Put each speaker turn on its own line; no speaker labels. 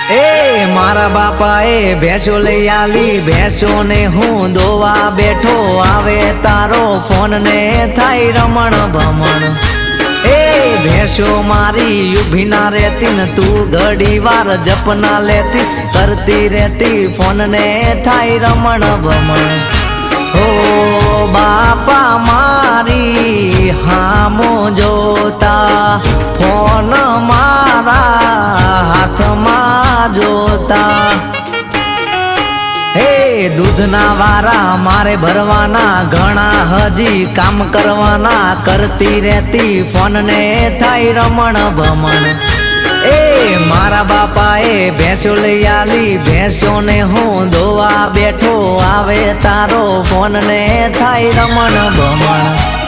એ મારા બાપાએ ભેંસો લઈ આલી, ભેંસો ને હું દોવા બેઠો, આવે તારો ફોન ને થાય રમણ ભમણ। એ ભેંસો મારી ઊભી ના રહેતી ને તું ઘડી વાર જપના લેતી, કરતી રહેતી ફોન ને થાય રમણ ભમણ। ઓ બાપા મારી હામો જોતા, ફોન મારા હાથમાં જોતા। હે દૂધના વારા મારે ભરવાના, ઘણા હજી કામ કરવાના, કરતી રહેતી ફોન ને થાય રમણ ભમણ। એ મારા બાપાએ ભેંસો લઈ આલી, ભેંસો ને હું દોવા બેઠો, આવે તારો ફોન ને થાય રમણ ભમણ।